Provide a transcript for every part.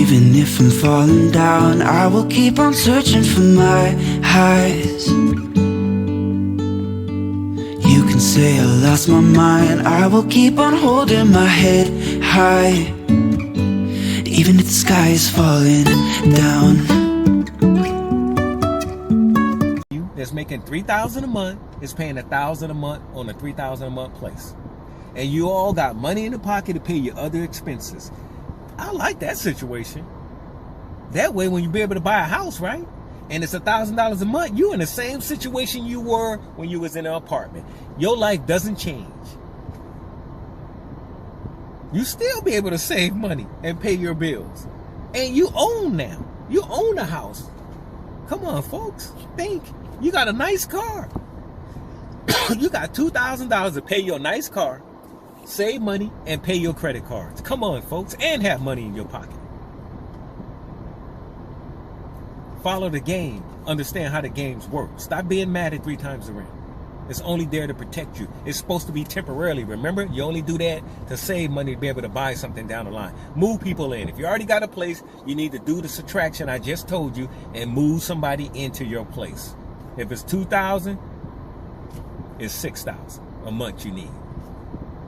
Even if I'm falling down, I will keep on searching for my highs. You can say I lost my mind, I will keep on holding my head high. Even if the sky is falling down. That's making $3,000 a month is paying $1,000 a month on a $3,000 a month place, and you all got money in the pocket to pay your other expenses. I like that situation. That way, when you be able to buy a house, right, and it's $1,000 a month, you in the same situation you were when you was in an apartment. Your life doesn't change. You still be able to save money and pay your bills, and you own now. You own a house. Come on, folks, think. You got a nice car. You got $2,000 to pay your nice car, save money, and pay your credit cards. Come on, folks, and have money in your pocket. Follow the game. Understand how the games work. Stop being mad at 3 times the rent. It's only there to protect you. It's supposed to be temporarily. Remember, you only do that to save money to be able to buy something down the line. Move people in. If you already got a place, you need to do the subtraction I just told you and move somebody into your place. If it's $2,000, it's $6,000 a month you need.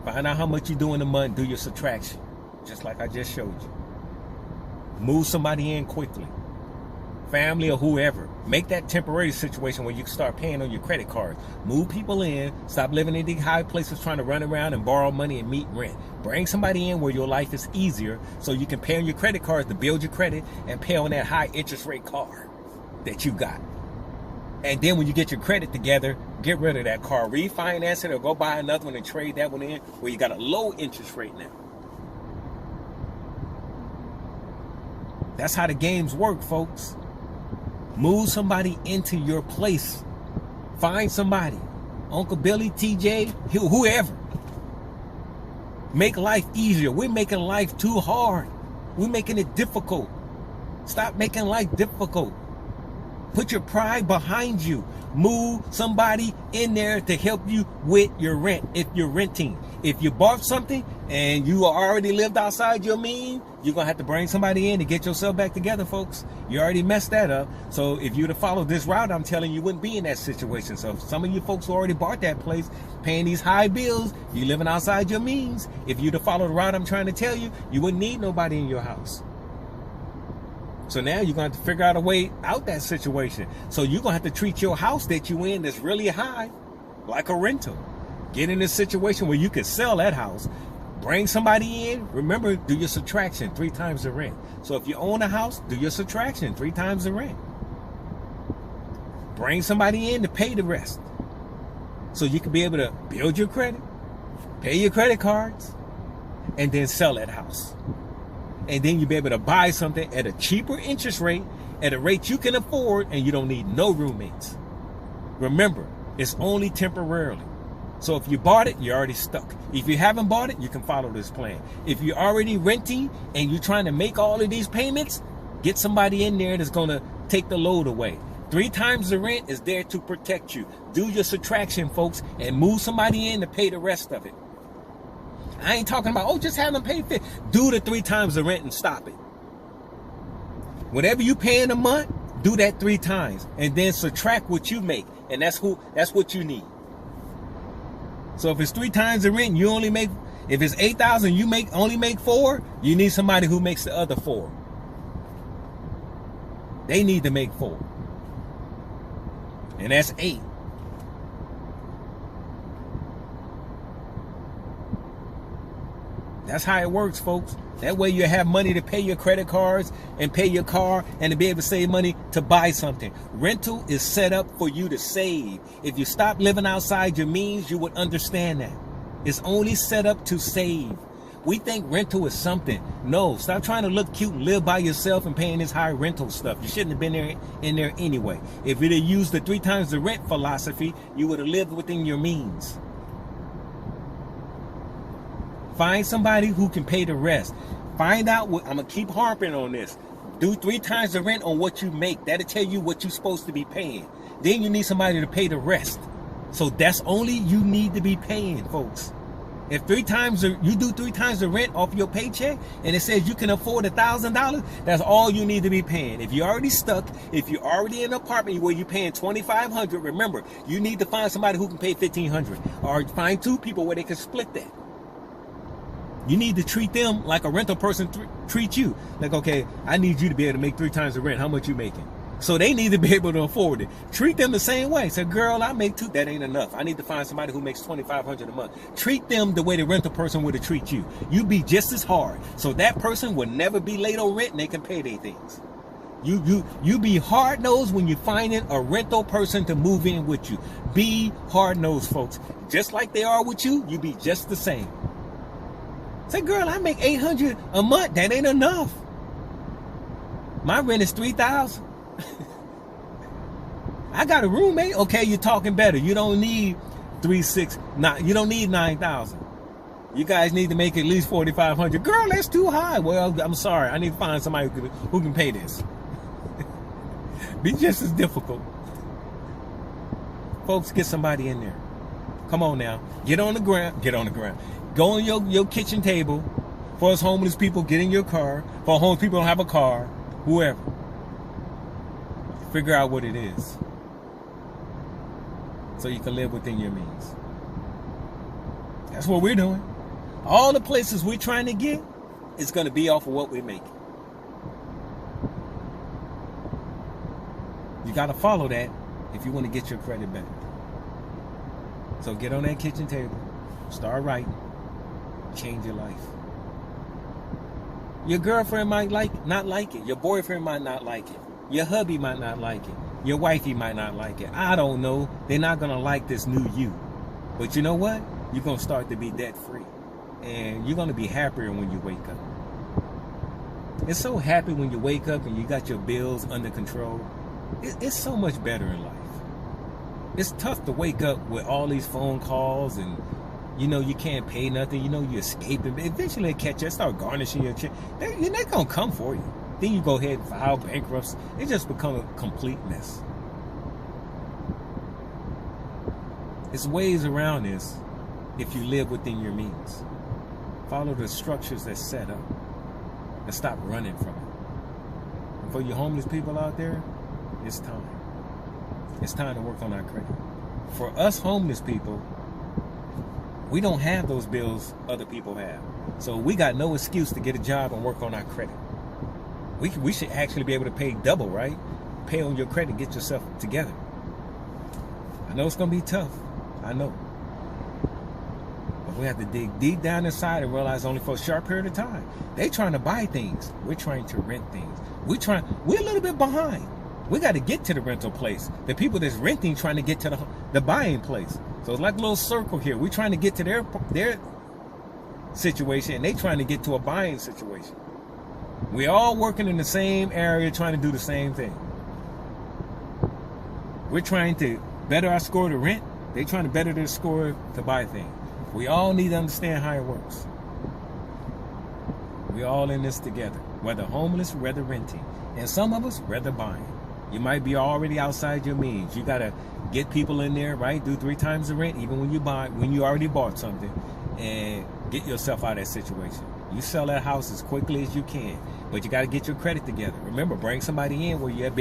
Find out how much you do in a month, do your subtraction, just like I just showed you. Move somebody in quickly. Family or whoever. Make that temporary situation where you can start paying on your credit cards. Move people in. Stop living in these high places trying to run around and borrow money and meet rent. Bring somebody in where your life is easier so you can pay on your credit cards to build your credit and pay on that high interest rate car that you got. And then when you get your credit together, get rid of that car, refinance it, or go buy another one and trade that one in where you got a low interest rate now. That's how the games work, folks. Move somebody into your place. Find somebody. Uncle Billy, TJ, whoever. Make life easier. We're making life too hard. We're making it difficult. Stop making life difficult. Put your pride behind you. Move somebody in there to help you with your rent if you're renting. If you bought something and you already lived outside your means, you're going to have to bring somebody in to get yourself back together, folks. You already messed that up. So if you'd have followed this route, I'm telling you, wouldn't be in that situation. So some of you folks who already bought that place, paying these high bills, you living outside your means. If you'd have followed the route I'm trying to tell you, you wouldn't need nobody in your house. So now you're going to have to figure out a way out that situation. So you're going to have to treat your house that you in that's really high like a rental. Get in a situation where you can sell that house. Bring somebody in. Remember, do your subtraction 3 times the rent. So if you own a house, do your subtraction 3 times the rent. Bring somebody in to pay the rest. So you can be able to build your credit, pay your credit cards, and then sell that house. And then you'll be able to buy something at a cheaper interest rate, at a rate you can afford, and you don't need no roommates. Remember, it's only temporarily. So if you bought it, you're already stuck. If you haven't bought it, you can follow this plan. If you're already renting and you're trying to make all of these payments, get somebody in there that's going to take the load away. 3 times the rent is there to protect you. Do your subtraction, folks, and move somebody in to pay the rest of it. I ain't talking about, just have them pay fit. Do the 3 times the rent and stop it. Whatever you pay in a month, do that 3 times. And then subtract what you make. And that's what you need. So if it's 3 times the rent, you only make, if it's 8,000, you only make 4, you need somebody who makes the other 4. They need to make 4. And that's 8. That's how it works, folks. That way you have money to pay your credit cards and pay your car and to be able to save money to buy something. Rental is set up for you to save. If you stop living outside your means, you would understand that. It's only set up to save. We think rental is something. No, stop trying to look cute and live by yourself and paying this high rental stuff. You shouldn't have been in there anyway. If you'd have used the 3 times the rent philosophy, you would have lived within your means. Find somebody who can pay the rest. Find out what, I'm going to keep harping on this. Do 3 times the rent on what you make. That'll tell you what you're supposed to be paying. Then you need somebody to pay the rest. So that's only you need to be paying, folks. If you do 3 times the rent off your paycheck, and it says you can afford $1,000, that's all you need to be paying. If you're already stuck, if you're already in an apartment where you're paying $2,500, remember, you need to find somebody who can pay $1,500, or find 2 people where they can split that. You need to treat them like a rental person treats you. Like, okay, I need you to be able to make 3 times the rent. How much you making? So they need to be able to afford it. Treat them the same way. Say, girl, I make 2. That ain't enough. I need to find somebody who makes $2,500 a month. Treat them the way the rental person would have treat you. You be just as hard. So that person will never be late on rent and they can pay their things. You be hard-nosed when you're finding a rental person to move in with you. Be hard-nosed, folks. Just like they are with you, you be just the same. Say, girl, I make $800 a month. That ain't enough. My rent is $3,000. I got a roommate. Okay, you're talking better. You don't need $3,600. You don't need $9,000. You guys need to make at least $4,500. Girl, that's too high. Well, I'm sorry. I need to find somebody who can pay this. Be just as difficult. Folks, get somebody in there. Come on now. Get on the ground. Get on the ground. Go on your kitchen table. For us homeless people, get in your car. For homeless people who don't have a car. Whoever. Figure out what it is. So you can live within your means. That's what we're doing. All the places we're trying to get is going to be off of what we make. You got to follow that if you want to get your credit back. So get on that kitchen table. Start writing. Change your life. Your girlfriend might not like it. Your boyfriend might not like it. Your hubby might not like it. Your wifey might not like it. I don't know. They're not going to like this new you. But you know what? You're going to start to be debt free. And you're going to be happier when you wake up. It's so happy when you wake up and you got your bills under control. It's so much better in life. It's tough to wake up with all these phone calls and you know you can't pay nothing. You know you're escaping. Eventually they catch you. Start garnishing your check. They're going to come for you. Then you go ahead and file bankruptcy. It just becomes a complete mess. There's ways around this if you live within your means. Follow the structures that's set up and stop running from it. And for you homeless people out there, it's time. It's time to work on our credit. For us homeless people, we don't have those bills other people have. So we got no excuse to get a job and work on our credit. We should actually be able to pay double, right? Pay on your credit, get yourself together. I know it's going to be tough. I know. But we have to dig deep down inside and realize only for a short period of time. They're trying to buy things. We're trying to rent things. We're a little bit behind. We got to get to the rental place. The people that's renting trying to get to the buying place. So it's like a little circle here. We're trying to get to their situation, and they trying to get to a buying situation. We're all working in the same area trying to do the same thing. We're trying to better our score to rent. They're trying to better their score to buy things. We all need to understand how it works. We're all in this together. Whether homeless, whether renting. And some of us, whether buying. You might be already outside your means. You got to get people in there, right? Do 3 times the rent, even when you already bought something. And get yourself out of that situation. You sell that house as quickly as you can. But you got to get your credit together. Remember, bring somebody in where you have